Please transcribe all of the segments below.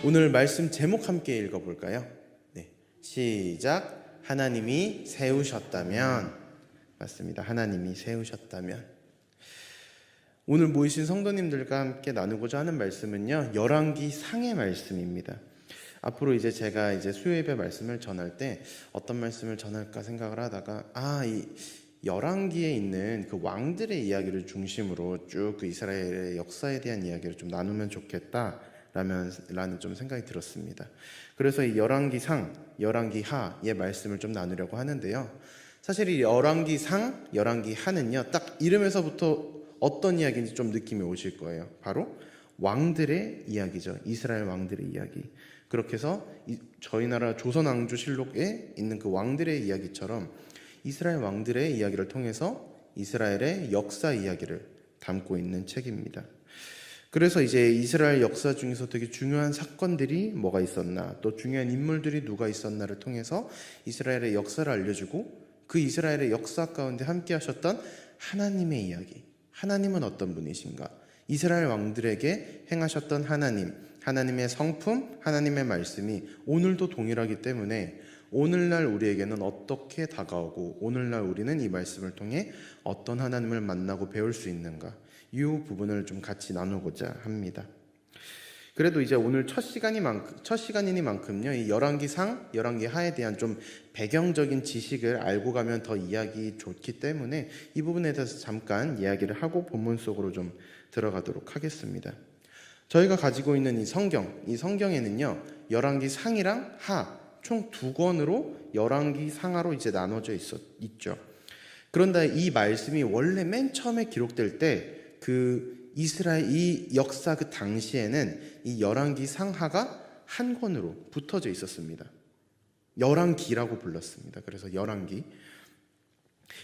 오늘 말씀 제목 함께 읽어볼까요? 네, 시작. 하나님이 세우셨다면. 맞습니다. 하나님이 세우셨다면. 오늘 모이신 성도님들과 함께 나누고자 하는 말씀은요, 열왕기 상의 말씀입니다. 앞으로 제가 수요예배 말씀을 전할 때 어떤 말씀을 전할까 생각을 하다가 이 열왕기에 있는 그 왕들의 이야기를 중심으로 쭉 그 이스라엘의 역사에 대한 이야기를 좀 나누면 좋겠다라는 좀 생각이 들었습니다. 그래서 이 열왕기 상, 열왕기 하의 말씀을 좀 나누려고 하는데요. 사실 이 열왕기 상, 열왕기 하는요, 딱 이름에서부터 어떤 이야기인지 좀 느낌이 오실 거예요. 바로 왕들의 이야기죠. 이스라엘 왕들의 이야기. 그렇게 해서 저희 나라 조선왕조실록에 있는 그 왕들의 이야기처럼 이스라엘 왕들의 이야기를 통해서 이스라엘의 역사 이야기를 담고 있는 책입니다. 그래서 이스라엘 역사 중에서 되게 중요한 사건들이 뭐가 있었나, 또 중요한 인물들이 누가 있었나를 통해서 이스라엘의 역사를 알려주고 그 이스라엘의 역사 가운데 함께 하셨던 하나님의 이야기, 하나님은 어떤 분이신가, 이스라엘 왕들에게 행하셨던 하나님의 성품, 하나님의 말씀이 오늘도 동일하기 때문에 오늘날 우리에게는 어떻게 다가오고 오늘날 우리는 이 말씀을 통해 어떤 하나님을 만나고 배울 수 있는가, 이 부분을 좀 같이 나누고자 합니다. 그래도 오늘 첫 시간이니만큼요, 이 열왕기 상, 열왕기 하에 대한 좀 배경적인 지식을 알고 가면 더 이야기 좋기 때문에 이 부분에 대해서 잠깐 이야기를 하고 본문 속으로 좀 들어가도록 하겠습니다. 저희가 가지고 있는 이 성경에는요, 열왕기 상이랑 하, 총 2권으로 열왕기 상하로 나눠져 있죠. 그런데 이 말씀이 원래 맨 처음에 기록될 때 이스라엘 이 역사 그 당시에는 이 열왕기 상하가 한 권으로 붙어져 있었습니다. 열왕기라고 불렀습니다. 그래서 열왕기.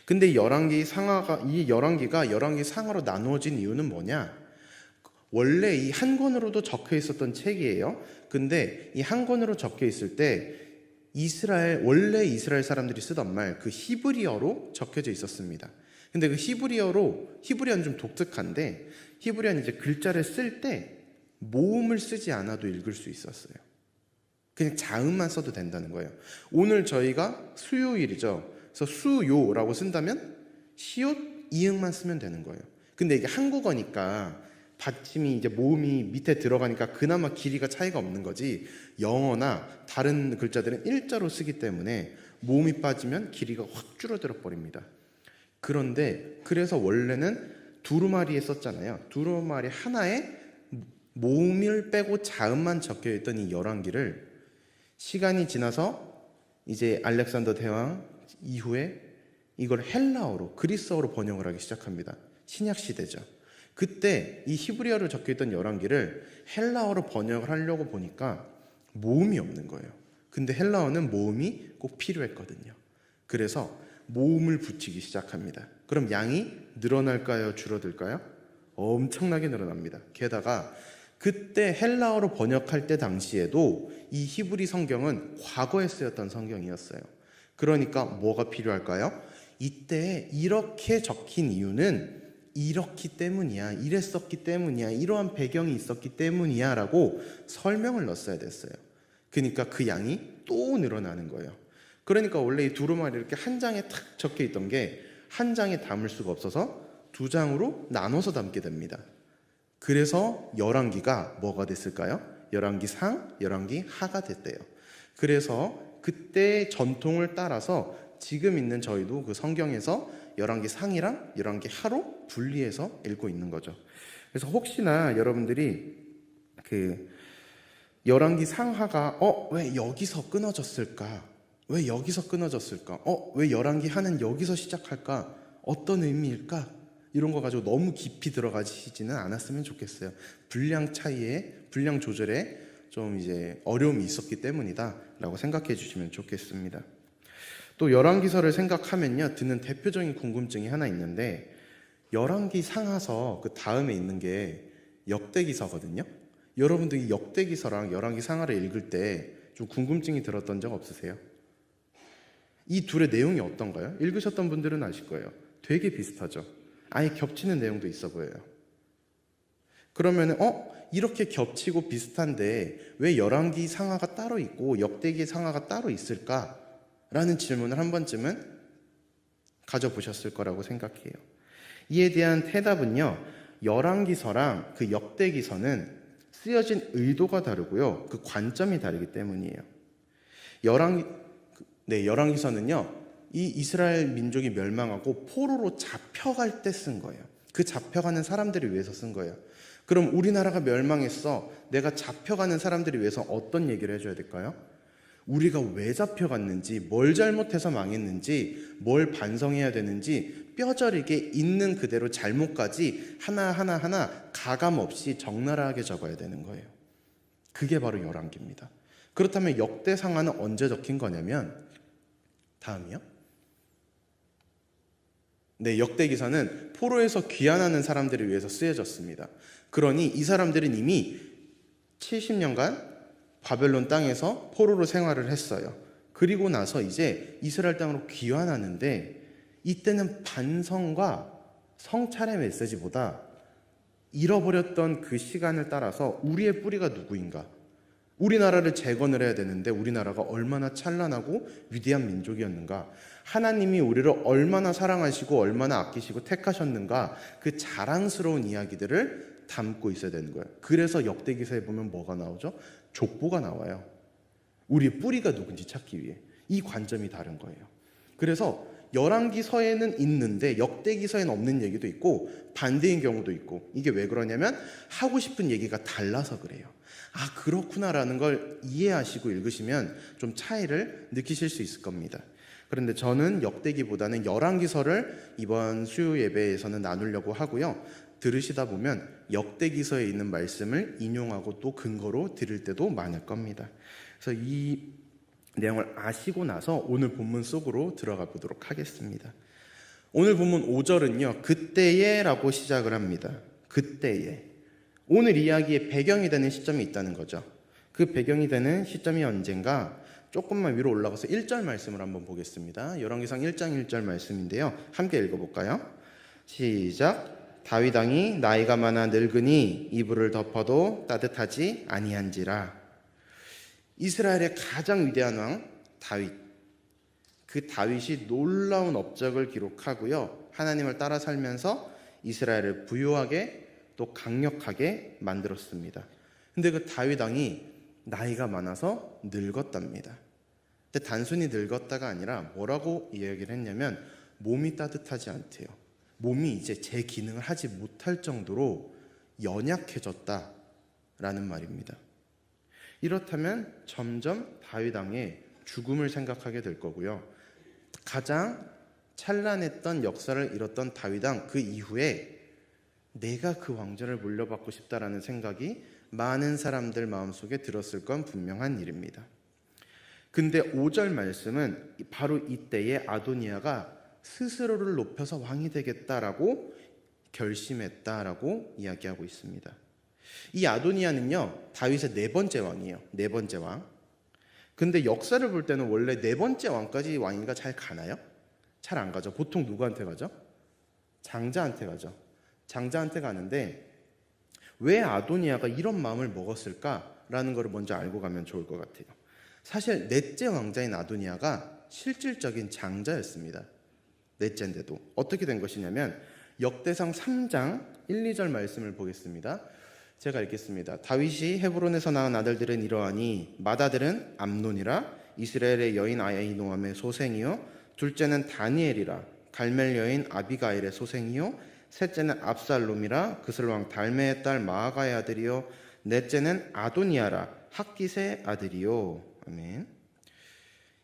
근데 열왕기가 열왕기 상하로 나누어진 이유는 뭐냐? 원래 이 한 권으로도 적혀 있었던 책이에요. 근데 이 한 권으로 적혀 있을 때 원래 이스라엘 사람들이 쓰던 말, 그 히브리어로 적혀져 있었습니다. 근데 그 히브리어는 좀 독특한데, 히브리어는 글자를 쓸 때 모음을 쓰지 않아도 읽을 수 있었어요. 그냥 자음만 써도 된다는 거예요. 오늘 저희가 수요일이죠. 그래서 수요라고 쓴다면 시옷, 이응만 쓰면 되는 거예요. 근데 이게 한국어니까 받침이 모음이 밑에 들어가니까 그나마 길이가 차이가 없는 거지, 영어나 다른 글자들은 일자로 쓰기 때문에 모음이 빠지면 길이가 확 줄어들어 버립니다. 그래서 원래는 두루마리에 썼잖아요. 두루마리 하나에 모음을 빼고 자음만 적혀 있던 이 열왕기를 시간이 지나서 알렉산더 대왕 이후에 이걸 헬라어로, 그리스어로 번역을 하기 시작합니다. 신약 시대죠. 그때 이 히브리어로 적혀있던 열왕기를 헬라어로 번역을 하려고 보니까 모음이 없는 거예요. 근데 헬라어는 모음이 꼭 필요했거든요. 그래서 모음을 붙이기 시작합니다. 그럼 양이 늘어날까요? 줄어들까요? 엄청나게 늘어납니다. 게다가 그때 헬라어로 번역할 때 당시에도 이 히브리 성경은 과거에 쓰였던 성경이었어요. 그러니까 뭐가 필요할까요? 이때 이렇게 적힌 이유는 이렇기 때문이야, 이랬었기 때문이야, 이러한 배경이 있었기 때문이야 라고 설명을 넣었어야 됐어요. 그러니까 그 양이 또 늘어나는 거예요. 그러니까 원래 이 두루마리 이렇게 한 장에 탁 적혀 있던 게 한 장에 담을 수가 없어서 2장으로 나눠서 담게 됩니다. 그래서 열왕기가 뭐가 됐을까요? 열왕기 상, 열왕기 하가 됐대요. 그래서 그때 전통을 따라서 지금 있는 저희도 그 성경에서 열왕기 상이랑 열왕기 하로 분리해서 읽고 있는 거죠. 그래서 혹시나 여러분들이 열왕기 상하가 왜 여기서 끊어졌을까? 왜 여기서 끊어졌을까? 왜 열왕기 하는 여기서 시작할까? 어떤 의미일까? 이런 거 가지고 너무 깊이 들어가시지는 않았으면 좋겠어요. 분량 조절에 좀 어려움이 있었기 때문이다 라고 생각해 주시면 좋겠습니다. 또 열왕기서를 생각하면요, 드는 대표적인 궁금증이 하나 있는데, 열왕기 상하서 그 다음에 있는 게 역대기서거든요. 여러분들이 역대기서랑 열왕기 상하를 읽을 때 좀 궁금증이 들었던 적 없으세요? 이 둘의 내용이 어떤가요? 읽으셨던 분들은 아실 거예요. 되게 비슷하죠. 아예 겹치는 내용도 있어 보여요. 그러면은 이렇게 겹치고 비슷한데 왜 열왕기 상하가 따로 있고 역대기 상하가 따로 있을까? 라는 질문을 한 번쯤은 가져보셨을 거라고 생각해요. 이에 대한 대답은요, 열왕기서랑 그 역대기서는 쓰여진 의도가 다르고요, 그 관점이 다르기 때문이에요. 열왕기서는요, 이 이스라엘 민족이 멸망하고 포로로 잡혀갈 때 쓴 거예요. 그 잡혀가는 사람들을 위해서 쓴 거예요. 그럼 우리나라가 멸망했어. 내가 잡혀가는 사람들을 위해서 어떤 얘기를 해줘야 될까요? 우리가 왜 잡혀갔는지, 뭘 잘못해서 망했는지, 뭘 반성해야 되는지 뼈저리게 있는 그대로 잘못까지 하나하나 가감 없이 적나라하게 적어야 되는 거예요. 그게 바로 열왕기입니다. 그렇다면 역대상하는 언제 적힌 거냐면, 다음이요. 역대기서는 포로에서 귀환하는 사람들을 위해서 쓰여졌습니다. 그러니 이 사람들은 이미 70년간 바벨론 땅에서 포로로 생활을 했어요. 그리고 나서 이제 이스라엘 땅으로 귀환하는데, 이때는 반성과 성찰의 메시지보다 잃어버렸던 그 시간을 따라서 우리의 뿌리가 누구인가, 우리나라를 재건을 해야 되는데 우리나라가 얼마나 찬란하고 위대한 민족이었는가, 하나님이 우리를 얼마나 사랑하시고 얼마나 아끼시고 택하셨는가, 그 자랑스러운 이야기들을 담고 있어야 되는 거예요. 그래서 역대기서에 보면 뭐가 나오죠? 족보가 나와요. 우리의 뿌리가 누군지 찾기 위해. 이 관점이 다른 거예요. 그래서 열왕기서에는 있는데 역대기서에는 없는 얘기도 있고 반대인 경우도 있고, 이게 왜 그러냐면 하고 싶은 얘기가 달라서 그래요. 아, 그렇구나라는 걸 이해하시고 읽으시면 좀 차이를 느끼실 수 있을 겁니다. 그런데 저는 역대기보다는 열왕기서를 이번 수요 예배에서는 나누려고 하고요. 들으시다 보면 역대기서에 있는 말씀을 인용하고 또 근거로 들을 때도 많을 겁니다. 그래서 이 내용을 아시고 나서 오늘 본문 속으로 들어가 보도록 하겠습니다. 오늘 본문 5절은요, 그때에 라고 시작을 합니다. 그때에. 오늘 이야기의 배경이 되는 시점이 있다는 거죠. 그 배경이 되는 시점이 언젠가, 조금만 위로 올라가서 1절 말씀을 한번 보겠습니다. 열왕기상 1장 1절 말씀인데요. 함께 읽어볼까요? 시작. 다윗 왕이 나이가 많아 늙으니 이불을 덮어도 따뜻하지 아니한지라. 이스라엘의 가장 위대한 왕 다윗, 그 다윗이 놀라운 업적을 기록하고요, 하나님을 따라 살면서 이스라엘을 부유하게 또 강력하게 만들었습니다. 근데 그 다윗 왕이 나이가 많아서 늙었답니다. 근데 단순히 늙었다가 아니라 뭐라고 이야기를 했냐면 몸이 따뜻하지 않대요. 몸이 이제 제 기능을 하지 못할 정도로 연약해졌다라는 말입니다. 이렇다면 점점 다윗 왕의 죽음을 생각하게 될 거고요, 가장 찬란했던 역사를 이뤘던 다윗 왕 그 이후에 내가 그 왕좌를 물려받고 싶다라는 생각이 많은 사람들 마음속에 들었을 건 분명한 일입니다. 근데 5절 말씀은 바로 이때에 아도니아가 스스로를 높여서 왕이 되겠다라고 결심했다라고 이야기하고 있습니다. 이 아도니아는요, 다윗의 네 번째 왕이에요. 네 번째 왕. 근데 역사를 볼 때는 원래 네 번째 왕까지 왕위가 잘 가나요? 잘 안 가죠. 보통 누구한테 가죠? 장자한테 가죠. 장자한테 가는데 왜 아도니아가 이런 마음을 먹었을까라는 걸 먼저 알고 가면 좋을 것 같아요. 사실 넷째 왕자인 아도니아가 실질적인 장자였습니다. 넷째인데도 어떻게 된 것이냐면 역대상 3장 1, 2절 말씀을 보겠습니다. 제가 읽겠습니다. 다윗이 헤브론에서 낳은 아들들은 이러하니 맏아들은 암논이라 이스라엘의 여인 아히노암의 소생이요, 둘째는 다니엘이라 갈멜 여인 아비가일의 소생이요, 셋째는 압살롬이라 그슬왕 달메의 딸 마아가의 아들이요, 넷째는 아도니아라 학깃의 아들이요. 아멘.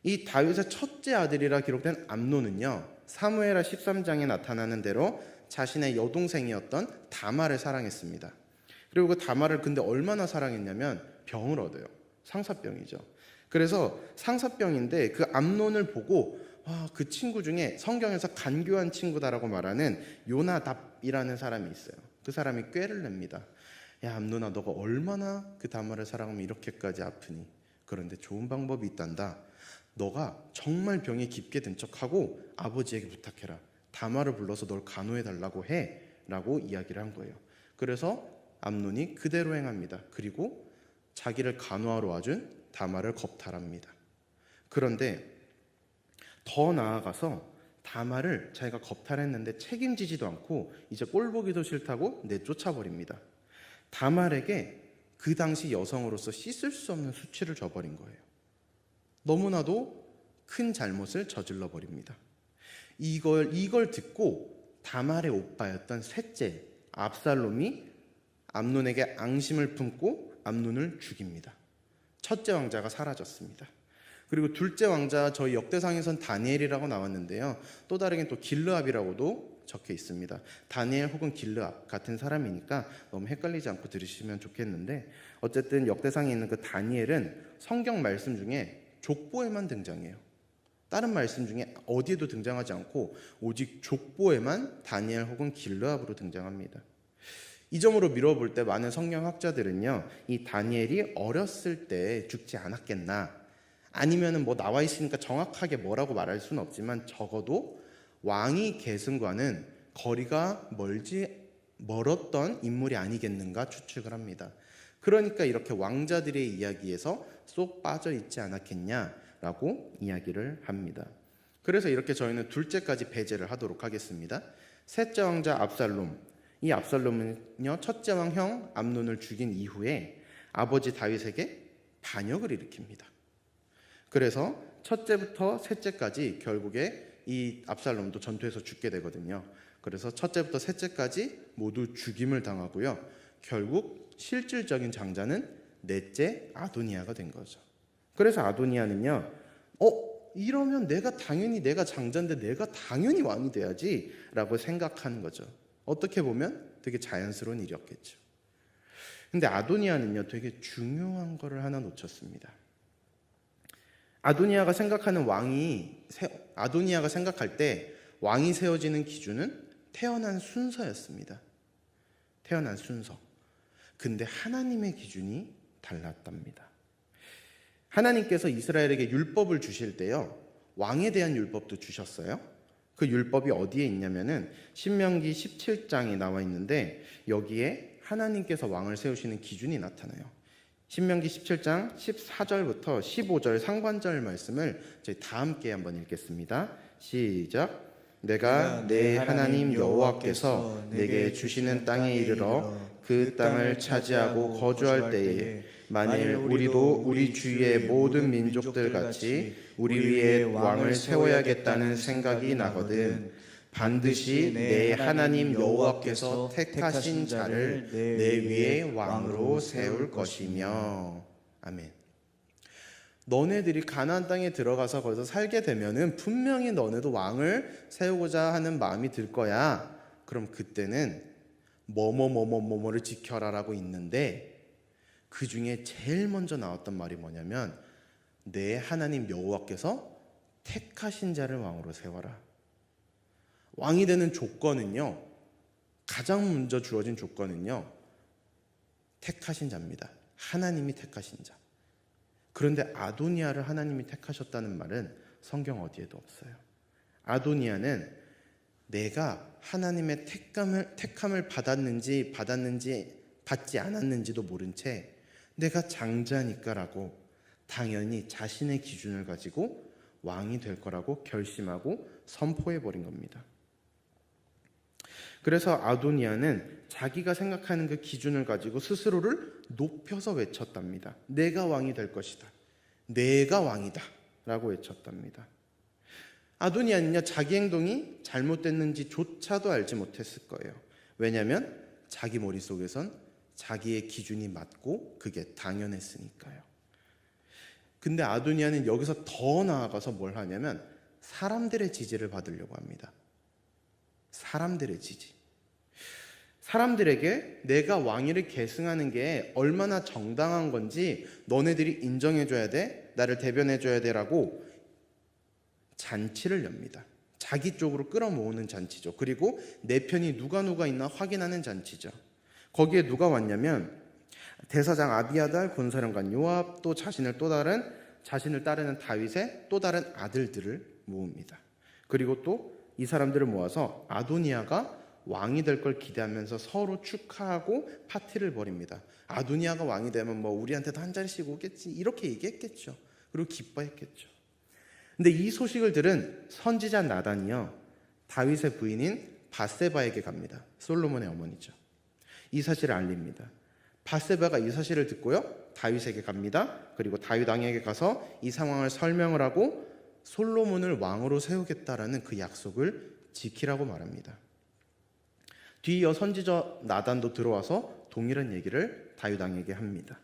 이 다윗의 첫째 아들이라 기록된 암논은요, 사무엘하 13장에 나타나는 대로 자신의 여동생이었던 다말을 사랑했습니다. 그리고 그 다말을 근데 얼마나 사랑했냐면 병을 얻어요. 상사병이죠. 그래서 상사병인데 그 암논을 보고 그 친구 중에 성경에서 간교한 친구다라고 말하는 요나답이라는 사람이 있어요. 그 사람이 꾀를 냅니다. 야, 암논아, 너가 얼마나 그 다말을 사랑하면 이렇게까지 아프니? 그런데 좋은 방법이 있단다. 너가 정말 병이 깊게 든 척하고 아버지에게 부탁해라. 다말을 불러서 널 간호해달라고 해 라고 이야기를 한 거예요. 그래서 암논이 그대로 행합니다. 그리고 자기를 간호하러 와준 다말을 겁탈합니다. 그런데 더 나아가서 다말을 자기가 겁탈했는데 책임지지도 않고 이제 꼴보기도 싫다고 내쫓아버립니다. 다말에게 그 당시 여성으로서 씻을 수 없는 수치를 줘버린 거예요. 너무나도 큰 잘못을 저질러 버립니다. 이걸 듣고 다말의 오빠였던 셋째 압살롬이 암논에게 앙심을 품고 암논을 죽입니다. 첫째 왕자가 사라졌습니다. 그리고 둘째 왕자, 저희 역대상에선 다니엘이라고 나왔는데요. 또 다르게 또 길르압이라고도 적혀 있습니다. 다니엘 혹은 길르압 같은 사람이니까 너무 헷갈리지 않고 들으시면 좋겠는데, 어쨌든 역대상에 있는 그 다니엘은 성경 말씀 중에 족보에만 등장해요. 다른 말씀 중에 어디에도 등장하지 않고 오직 족보에만 다니엘 혹은 길르압으로 등장합니다. 이 점으로 미뤄볼 때 많은 성경학자들은요, 이 다니엘이 어렸을 때 죽지 않았겠나, 아니면은 뭐 나와 있으니까 정확하게 뭐라고 말할 수는 없지만 적어도 왕위 계승과는 거리가 멀었던 인물이 아니겠는가 추측을 합니다. 그러니까 이렇게 왕자들의 이야기에서 쏙 빠져 있지 않았겠냐라고 이야기를 합니다. 그래서 이렇게 저희는 둘째까지 배제를 하도록 하겠습니다. 셋째 왕자 압살롬, 이 압살롬은요 첫째 왕 형 암논을 죽인 이후에 아버지 다윗에게 반역을 일으킵니다. 그래서 첫째부터 셋째까지 결국에 이 압살롬도 전투에서 죽게 되거든요. 그래서 첫째부터 셋째까지 모두 죽임을 당하고요. 결국 실질적인 장자는 넷째 아도니아가 된 거죠. 그래서 아도니아는요, 이러면 내가 장자인데 내가 당연히 왕이 돼야지 라고 생각하는 거죠. 어떻게 보면 되게 자연스러운 일이었겠죠. 근데 아도니아는요 되게 중요한 거를 하나 놓쳤습니다. 아도니아가 생각할 때 왕이 세워지는 기준은 태어난 순서였습니다. 태어난 순서. 근데 하나님의 기준이 달랐답니다. 하나님께서 이스라엘에게 율법을 주실 때요, 왕에 대한 율법도 주셨어요. 그 율법이 어디에 있냐면은 신명기 17장에 나와 있는데 여기에 하나님께서 왕을 세우시는 기준이 나타나요. 신명기 17장 14절부터 15절 상반절 말씀을 저희 다 함께 한번 읽겠습니다. 시작. 내가 내 하나님 여호와께서 내게 주시는 땅에 이르러 그 땅을 차지하고 거주할 때에 만일 우리도 우리 주위의 모든 민족들 같이 우리 위에 왕을 세워야겠다는 생각이 나거든 반드시 내 하나님 여호와께서 택하신 자를 내 위에 왕으로 세울 것이며. 아멘. 너네들이 가나안 땅에 들어가서 거기서 살게 되면은 분명히 너네도 왕을 세우고자 하는 마음이 들 거야. 그럼 그때는 뭐뭐뭐뭐뭐를 지켜라라고 있는데 그 중에 제일 먼저 나왔던 말이 뭐냐면 내 하나님 여호와께서 택하신 자를 왕으로 세워라. 왕이 되는 조건은요, 가장 먼저 주어진 조건은요, 택하신 자입니다. 하나님이 택하신 자. 그런데 아도니아를 하나님이 택하셨다는 말은 성경 어디에도 없어요. 아도니아는 내가 하나님의 택함을 받았는지 받지 않았는지도 모른 채 내가 장자니까라고 당연히 자신의 기준을 가지고 왕이 될 거라고 결심하고 선포해버린 겁니다. 그래서 아도니아는 자기가 생각하는 그 기준을 가지고 스스로를 높여서 외쳤답니다. 내가 왕이 될 것이다. 내가 왕이다. 라고 외쳤답니다. 아도니아는요, 자기 행동이 잘못됐는지조차도 알지 못했을 거예요. 왜냐하면 자기 머릿속에선 자기의 기준이 맞고 그게 당연했으니까요. 근데 아도니아는 여기서 더 나아가서 뭘 하냐면 사람들의 지지를 받으려고 합니다. 사람들의 지지. 사람들에게 내가 왕위를 계승하는 게 얼마나 정당한 건지 너네들이 인정해줘야 돼, 나를 대변해줘야 돼라고 잔치를 엽니다. 자기 쪽으로 끌어모으는 잔치죠. 그리고 내 편이 누가 있나 확인하는 잔치죠. 거기에 누가 왔냐면 대사장 아비아달, 군사령관 요압, 또 자신을 따르는 다윗의 또 다른 아들들을 모읍니다. 그리고 또 이 사람들을 모아서 아도니아가 왕이 될 걸 기대하면서 서로 축하하고 파티를 벌입니다. 아도니아가 왕이 되면 뭐 우리한테도 한 자리씩 오겠지 이렇게 얘기했겠죠. 그리고 기뻐했겠죠. 근데 이 소식을 들은 선지자 나단이요, 다윗의 부인인 밧세바에게 갑니다. 솔로몬의 어머니죠. 이 사실을 알립니다. 밧세바가 이 사실을 듣고요, 다윗에게 갑니다. 그리고 다윗 왕에게 가서 이 상황을 설명을 하고 솔로몬을 왕으로 세우겠다라는 그 약속을 지키라고 말합니다. 뒤이어 선지자 나단도 들어와서 동일한 얘기를 다윗 왕에게 합니다.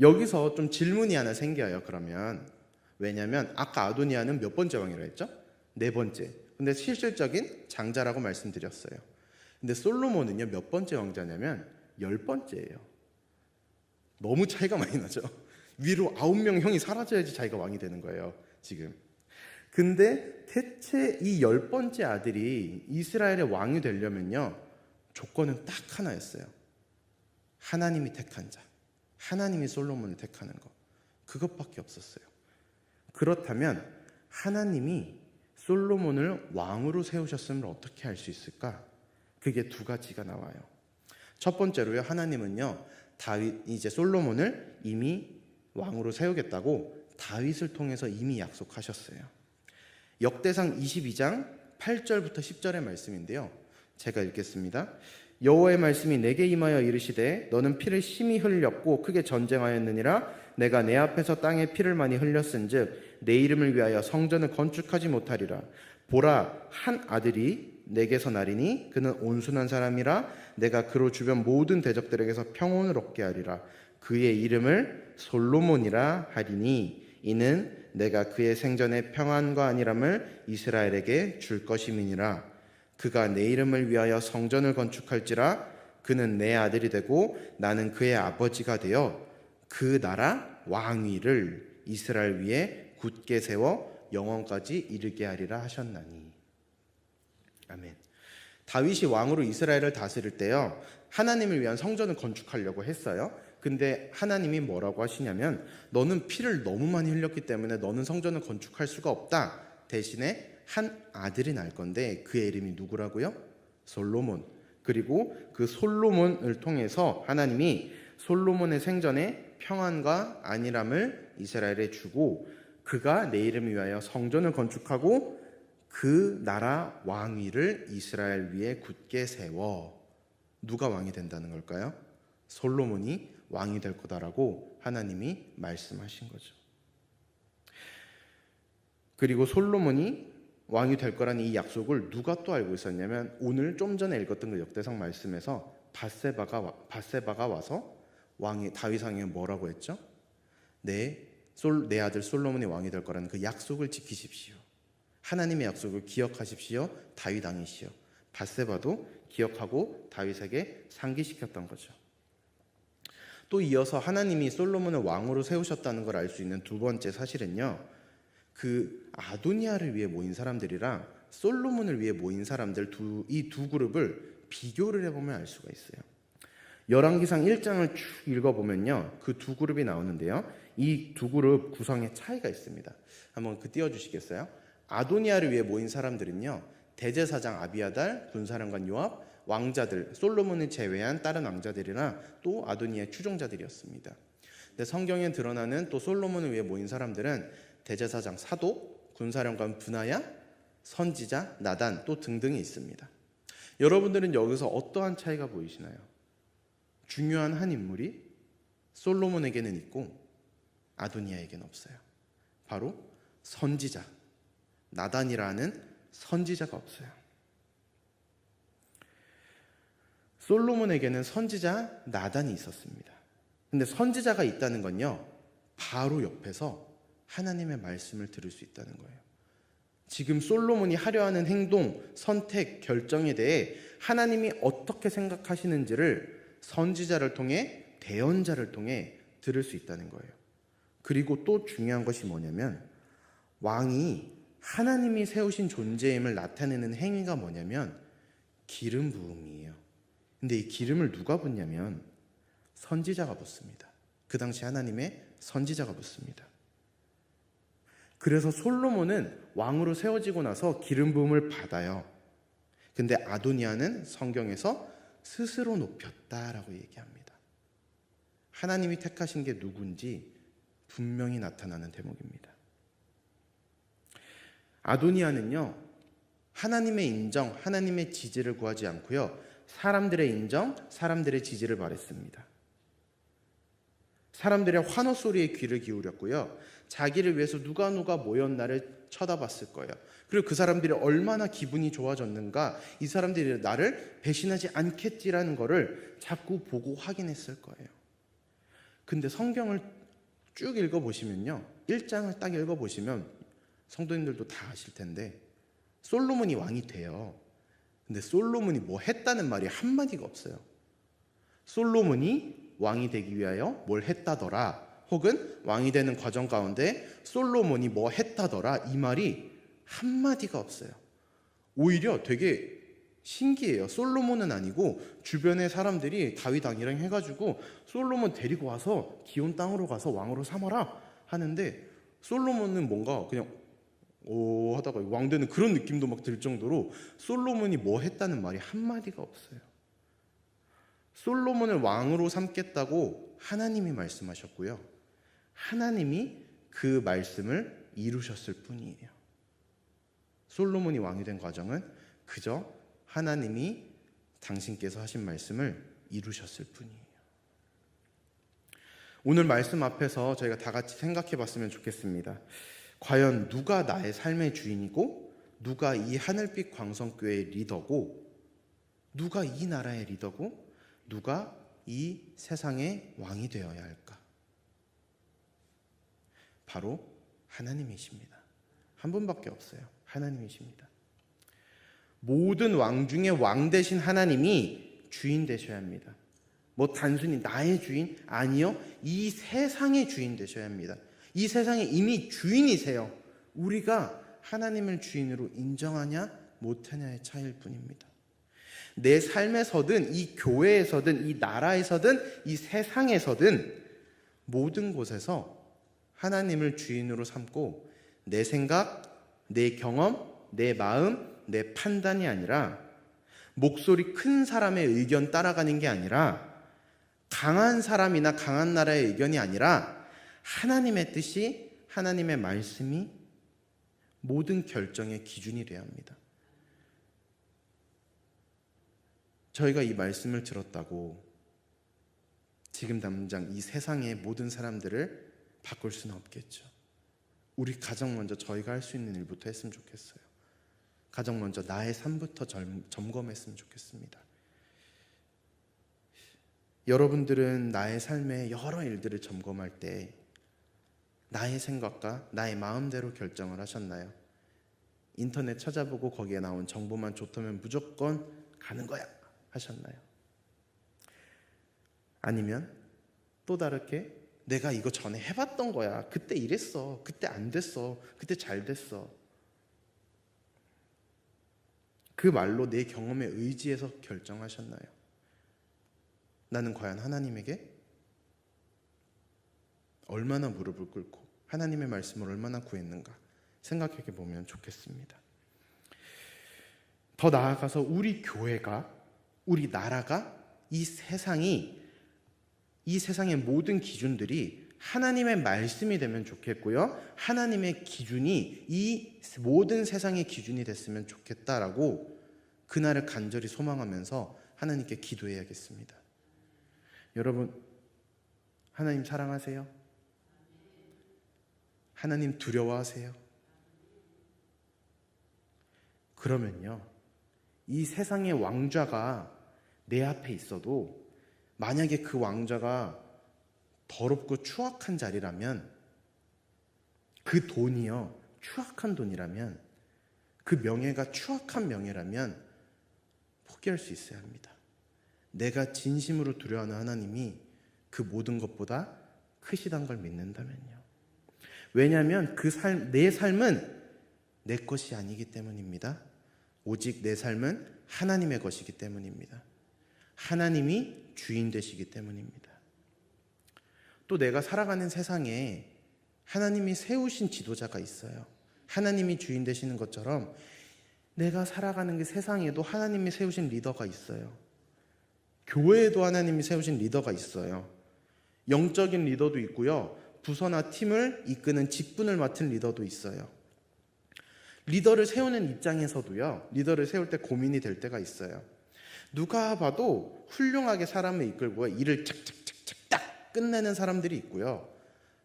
여기서 좀 질문이 하나 생겨요. 그러면 왜냐하면 아까 아도니아는 몇 번째 왕이라 했죠? 4번째. 근데 실질적인 장자라고 말씀드렸어요. 근데 솔로몬은요, 몇 번째 왕자냐면 10번째예요. 너무 차이가 많이 나죠. 위로 9명 형이 사라져야지 자기가 왕이 되는 거예요, 지금. 근데 대체 이 10번째 아들이 이스라엘의 왕이 되려면요, 조건은 딱 하나였어요. 하나님이 택한 자, 하나님이 솔로몬을 택하는 거, 그것밖에 없었어요. 그렇다면 하나님이 솔로몬을 왕으로 세우셨음을 어떻게 알 수 있을까? 그게 2가지가 나와요. 첫 번째로요, 하나님은요, 이제 솔로몬을 이미 왕으로 세우겠다고 다윗을 통해서 이미 약속하셨어요. 역대상 22장 8절부터 10절의 말씀인데요, 제가 읽겠습니다. 여호와의 말씀이 내게 임하여 이르시되 너는 피를 심히 흘렸고 크게 전쟁하였느니라. 내가 내 앞에서 땅에 피를 많이 흘렸은즉 내 이름을 위하여 성전을 건축하지 못하리라. 보라, 한 아들이 내게서 나리니 그는 온순한 사람이라. 내가 그로 주변 모든 대적들에게서 평온을 얻게 하리라. 그의 이름을 솔로몬이라 하리니 이는 내가 그의 생전에 평안과 안일함을 이스라엘에게 줄 것임이니라. 그가 내 이름을 위하여 성전을 건축할지라. 그는 내 아들이 되고 나는 그의 아버지가 되어 그 나라 왕위를 이스라엘 위에 굳게 세워 영원까지 이르게 하리라 하셨나니. 아멘. 다윗이 왕으로 이스라엘을 다스릴 때요, 하나님을 위한 성전을 건축하려고 했어요. 근데 하나님이 뭐라고 하시냐면, 너는 피를 너무 많이 흘렸기 때문에 너는 성전을 건축할 수가 없다. 대신에 한 아들이 날 건데 그의 이름이 누구라고요? 솔로몬. 그리고 그 솔로몬을 통해서 하나님이 솔로몬의 생전에 평안과 안일함을 이스라엘에 주고 그가 내 이름을 위하여 성전을 건축하고 그 나라 왕위를 이스라엘 위에 굳게 세워. 누가 왕이 된다는 걸까요? 솔로몬이 왕이 될 거다라고 하나님이 말씀하신 거죠. 그리고 솔로몬이 왕이 될 거라는 이 약속을 누가 또 알고 있었냐면, 오늘 좀 전에 읽었던 그 역대상 말씀에서 밧세바가 와서 다윗 왕에게 뭐라고 했죠? 내 아들 솔로몬이 왕이 될 거라는 그 약속을 지키십시오. 하나님의 약속을 기억하십시오. 다윗 왕이시여. 밧세바도 기억하고 다윗에게 상기시켰던 거죠. 또 이어서 하나님이 솔로몬을 왕으로 세우셨다는 걸 알 수 있는 2번째 사실은요, 그 아도니아를 위해 모인 사람들이랑 솔로몬을 위해 모인 사람들 이 두 그룹을 비교를 해보면 알 수가 있어요. 열왕기상 1장을 쭉 읽어보면요, 그 2 그룹이 나오는데요, 이 2 그룹 구성에 차이가 있습니다. 한번 띄워주시겠어요? 아도니아를 위해 모인 사람들은요, 대제사장 아비아달, 군사령관 요압, 왕자들, 솔로몬을 제외한 다른 왕자들이나 또 아도니아의 추종자들이었습니다. 근데 성경에 드러나는 또 솔로몬을 위해 모인 사람들은 대제사장 사독, 군사령관 브나야, 선지자 나단 또 등등이 있습니다. 여러분들은 여기서 어떠한 차이가 보이시나요? 중요한 한 인물이 솔로몬에게는 있고 아도니아에게는 없어요. 바로 선지자 나단이라는 선지자가 없어요. 솔로몬에게는 선지자 나단이 있었습니다. 근데 선지자가 있다는 건요, 바로 옆에서 하나님의 말씀을 들을 수 있다는 거예요. 지금 솔로몬이 하려 하는 행동, 선택, 결정에 대해 하나님이 어떻게 생각하시는지를 선지자를 통해, 대언자를 통해 들을 수 있다는 거예요. 그리고 또 중요한 것이 뭐냐면, 왕이 하나님이 세우신 존재임을 나타내는 행위가 뭐냐면 기름 부음이에요. 근데 이 기름을 누가 붓냐면 선지자가 붓습니다. 그 당시 하나님의 선지자가 붓습니다. 그래서 솔로몬은 왕으로 세워지고 나서 기름 부음을 받아요. 근데 아도니아는 성경에서 스스로 높였다라고 얘기합니다. 하나님이 택하신 게 누군지 분명히 나타나는 대목입니다. 아도니아는요, 하나님의 인정, 하나님의 지지를 구하지 않고요, 사람들의 인정, 사람들의 지지를 바랬습니다. 사람들의 환호 소리에 귀를 기울였고요, 자기를 위해서 누가 모였나를 쳐다봤을 거예요. 그리고 그 사람들이 얼마나 기분이 좋아졌는가, 이 사람들이 나를 배신하지 않겠지라는 거를 자꾸 보고 확인했을 거예요. 근데 성경을 쭉 읽어보시면요, 1장을 딱 읽어보시면 성도님들도 다 아실 텐데 솔로몬이 왕이 돼요. 근데 솔로몬이 뭐 했다는 말이 한마디가 없어요. 솔로몬이 왕이 되기 위하여 뭘 했다더라, 혹은 왕이 되는 과정 가운데 솔로몬이 뭐 했다더라, 이 말이 한마디가 없어요. 오히려 되게 신기해요. 솔로몬은 아니고 주변의 사람들이 다윗 왕이랑 해가지고 솔로몬 데리고 와서 기온 땅으로 가서 왕으로 삼아라 하는데, 솔로몬은 뭔가 그냥 오 하다가 왕 되는 그런 느낌도 막 들 정도로 솔로몬이 뭐 했다는 말이 한마디가 없어요. 솔로몬을 왕으로 삼겠다고 하나님이 말씀하셨고요, 하나님이 그 말씀을 이루셨을 뿐이에요. 솔로몬이 왕이 된 과정은 그저 하나님이 당신께서 하신 말씀을 이루셨을 뿐이에요. 오늘 말씀 앞에서 저희가 다 같이 생각해 봤으면 좋겠습니다. 과연 누가 나의 삶의 주인이고, 누가 이 하늘빛 광성교회의 리더고, 누가 이 나라의 리더고, 누가 이 세상의 왕이 되어야 할까? 바로 하나님이십니다. 한 분밖에 없어요. 하나님이십니다. 모든 왕 중에 왕 되신 하나님이 주인 되셔야 합니다. 뭐 단순히 나의 주인? 아니요. 이 세상의 주인 되셔야 합니다. 이 세상에 이미 주인이세요. 우리가 하나님을 주인으로 인정하냐 못하냐의 차이일 뿐입니다. 내 삶에서든 이 교회에서든 이 나라에서든 이 세상에서든 모든 곳에서 하나님을 주인으로 삼고 내 생각, 내 경험, 내 마음, 내 판단이 아니라, 목소리 큰 사람의 의견 따라가는 게 아니라, 강한 사람이나 강한 나라의 의견이 아니라 하나님의 뜻이, 하나님의 말씀이 모든 결정의 기준이 되어야 합니다. 저희가 이 말씀을 들었다고 지금 당장 이 세상의 모든 사람들을 바꿀 수는 없겠죠. 우리 가장 먼저 저희가 할 수 있는 일부터 했으면 좋겠어요. 가장 먼저 나의 삶부터 점검했으면 좋겠습니다. 여러분들은 나의 삶의 여러 일들을 점검할 때 나의 생각과 나의 마음대로 결정을 하셨나요? 인터넷 찾아보고 거기에 나온 정보만 좋다면 무조건 가는 거야 하셨나요? 아니면 또 다르게 내가 이거 전에 해봤던 거야, 그때 이랬어, 그때 안 됐어, 그때 잘 됐어, 그 말로 내 경험에 의지해서 결정하셨나요? 나는 과연 하나님에게 얼마나 무릎을 꿇고 하나님의 말씀을 얼마나 구했는가 생각해 보면 좋겠습니다. 더 나아가서 우리 교회가, 우리 나라가, 이 세상이, 이 세상의 모든 기준들이 하나님의 말씀이 되면 좋겠고요, 하나님의 기준이 이 모든 세상의 기준이 됐으면 좋겠다라고 그날을 간절히 소망하면서 하나님께 기도해야겠습니다. 여러분, 하나님 사랑하세요? 하나님 두려워하세요? 그러면요, 이 세상의 왕좌가 내 앞에 있어도 만약에 그 왕좌가 더럽고 추악한 자리라면, 그 돈이요 추악한 돈이라면, 그 명예가 추악한 명예라면 포기할 수 있어야 합니다. 내가 진심으로 두려워하는 하나님이 그 모든 것보다 크시단 걸 믿는다면요. 왜냐하면 내 삶은 내 것이 아니기 때문입니다. 오직 내 삶은 하나님의 것이기 때문입니다. 하나님이 주인 되시기 때문입니다. 또 내가 살아가는 세상에 하나님이 세우신 지도자가 있어요. 하나님이 주인 되시는 것처럼 내가 살아가는 그 세상에도 하나님이 세우신 리더가 있어요. 교회에도 하나님이 세우신 리더가 있어요. 영적인 리더도 있고요. 부서나 팀을 이끄는 직분을 맡은 리더도 있어요. 리더를 세우는 입장에서도요. 리더를 세울 때 고민이 될 때가 있어요. 누가 봐도 훌륭하게 사람을 이끌고 일을 착착착착 딱 끝내는 사람들이 있고요.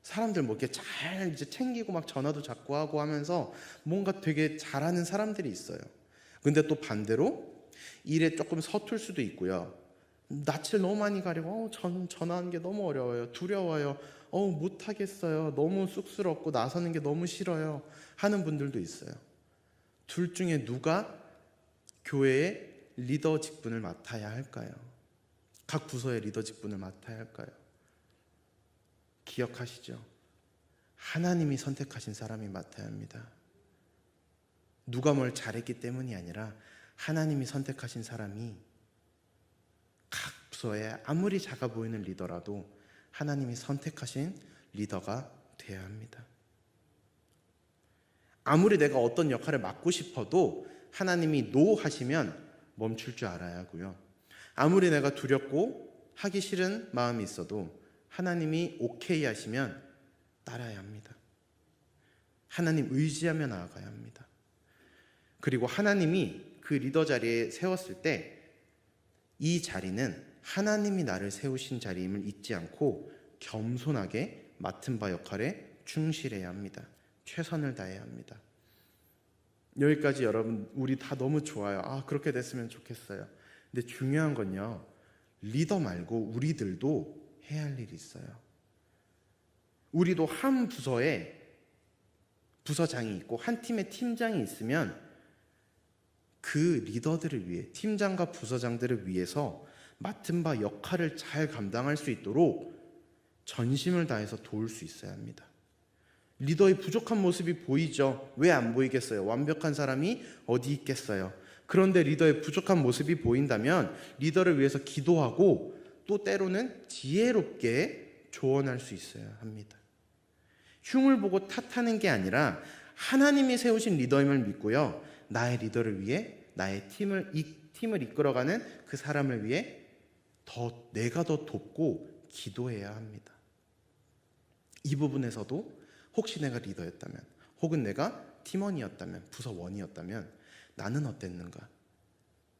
사람들 뭐 이렇게 잘 이제 챙기고 막 전화도 자꾸 하고 하면서 뭔가 되게 잘하는 사람들이 있어요. 근데 또 반대로 일에 조금 서툴 수도 있고요. 낯을 너무 많이 가리고 전화하는 게 너무 어려워요. 두려워요. 못하겠어요. 너무 쑥스럽고 나서는 게 너무 싫어요. 하는 분들도 있어요. 둘 중에 누가 교회의 리더 직분을 맡아야 할까요? 각 부서의 리더 직분을 맡아야 할까요? 기억하시죠? 하나님이 선택하신 사람이 맡아야 합니다. 누가 뭘 잘했기 때문이 아니라 하나님이 선택하신 사람이 각 부서에 아무리 작아 보이는 리더라도 하나님이 선택하신 리더가 되어야 합니다. 아무리 내가 어떤 역할을 맡고 싶어도 하나님이 노 하시면 멈출 줄 알아야 하고요. 아무리 내가 두렵고 하기 싫은 마음이 있어도 하나님이 오케이 하시면 따라야 합니다. 하나님 의지하며 나아가야 합니다. 그리고 하나님이 그 리더 자리에 세웠을 때 이 자리는 하나님이 나를 세우신 자리임을 잊지 않고 겸손하게 맡은 바 역할에 충실해야 합니다. 최선을 다해야 합니다. 여기까지 여러분 우리 다 너무 좋아요. 그렇게 됐으면 좋겠어요. 근데 중요한 건요. 리더 말고 우리들도 해야 할 일이 있어요. 우리도 한 부서에 부서장이 있고 한 팀에 팀장이 있으면 그 리더들을 위해 팀장과 부서장들을 위해서 맡은 바 역할을 잘 감당할 수 있도록 전심을 다해서 도울 수 있어야 합니다. 리더의 부족한 모습이 보이죠. 왜 안 보이겠어요? 완벽한 사람이 어디 있겠어요? 그런데 리더의 부족한 모습이 보인다면 리더를 위해서 기도하고 또 때로는 지혜롭게 조언할 수 있어야 합니다. 흉을 보고 탓하는 게 아니라 하나님이 세우신 리더임을 믿고요. 나의 리더를 위해 나의 팀을 이끌어가는 그 사람을 위해 내가 더 돕고 기도해야 합니다. 이 부분에서도 혹시 내가 리더였다면 혹은 내가 팀원이었다면 부서원이었다면 나는 어땠는가?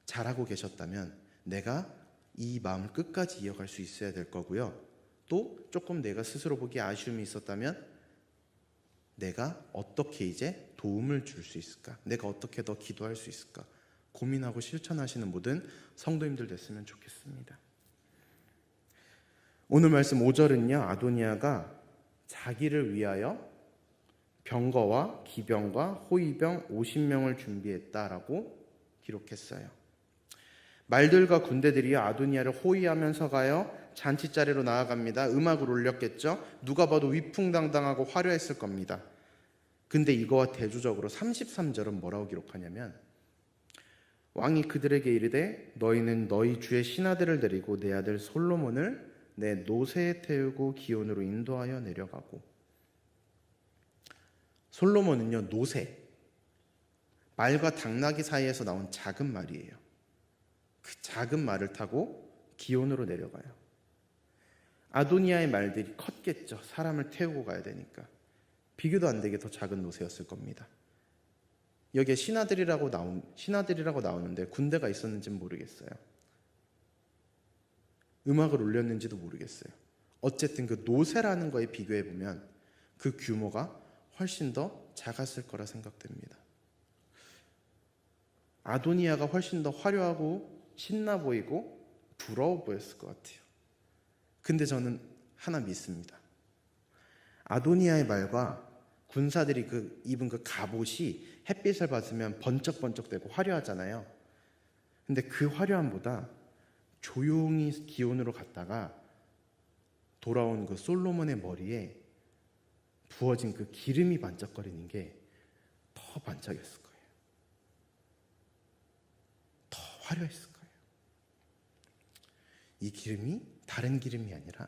잘하고 계셨다면 내가 이 마음을 끝까지 이어갈 수 있어야 될 거고요. 또 조금 내가 스스로 보기에 아쉬움이 있었다면 내가 어떻게 이제 도움을 줄 수 있을까? 내가 어떻게 더 기도할 수 있을까? 고민하고 실천하시는 모든 성도님들 됐으면 좋겠습니다. 오늘 말씀 5절은요. 아도니아가 자기를 위하여 병거와 기병과 호위병 50명을 준비했다라고 기록했어요. 말들과 군대들이요 아도니아를 호위하면서 가요 잔치자리로 나아갑니다. 음악을 올렸겠죠. 누가 봐도 위풍당당하고 화려했을 겁니다. 근데 이거와 대조적으로 33절은 뭐라고 기록하냐면 왕이 그들에게 이르되 너희는 너희 주의 신하들을 데리고 내 아들 솔로몬을 내 노새에 태우고 기온으로 인도하여 내려가고. 솔로몬은요 노새, 말과 당나귀 사이에서 나온 작은 말이에요. 그 작은 말을 타고 기온으로 내려가요. 아도니아의 말들이 컸겠죠. 사람을 태우고 가야 되니까. 비교도 안 되게 더 작은 노새였을 겁니다. 여기에 신하들이라고 나오는데 군대가 있었는지는 모르겠어요. 음악을 올렸는지도 모르겠어요. 어쨌든 그 노새라는 거에 비교해 보면 그 규모가 훨씬 더 작았을 거라 생각됩니다. 아도니아가 훨씬 더 화려하고 신나 보이고 부러워 보였을 것 같아요. 근데 저는 하나 믿습니다. 아도니아의 말과 군사들이 입은 그 갑옷이 햇빛을 받으면 번쩍번쩍대고 화려하잖아요. 근데 그 화려함보다 조용히 기온으로 갔다가 돌아온 그 솔로몬의 머리에 부어진 그 기름이 반짝거리는 게 더 반짝였을 거예요. 더 화려했을 거예요. 이 기름이 다른 기름이 아니라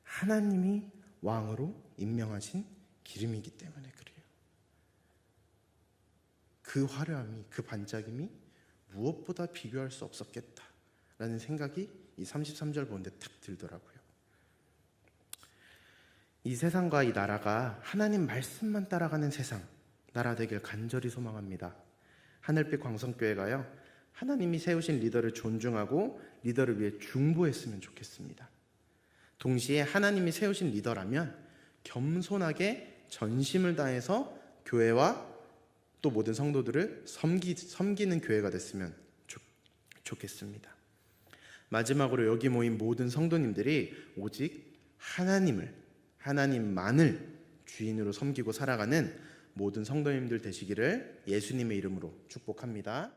하나님이 왕으로 임명하신 기름이기 때문에 그래요. 그 그 화려함이, 그 반짝임이 무엇보다 비교할 수 없었겠다라는 생각이 이 33절 보는데 탁 들더라고요. 이 세상과 이 나라가 하나님 말씀만 따라가는 세상, 나라 되길 간절히 소망합니다. 하늘빛 광성교회가요, 하나님이 세우신 리더를 존중하고 리더를 위해 중보했으면 좋겠습니다. 동시에 하나님이 세우신 리더라면 겸손하게 전심을 다해서 교회와 또 모든 성도들을 섬기는 교회가 됐으면 좋겠습니다. 마지막으로 여기 모인 모든 성도님들이 오직 하나님만을 주인으로 섬기고 살아가는 모든 성도님들 되시기를 예수님의 이름으로 축복합니다.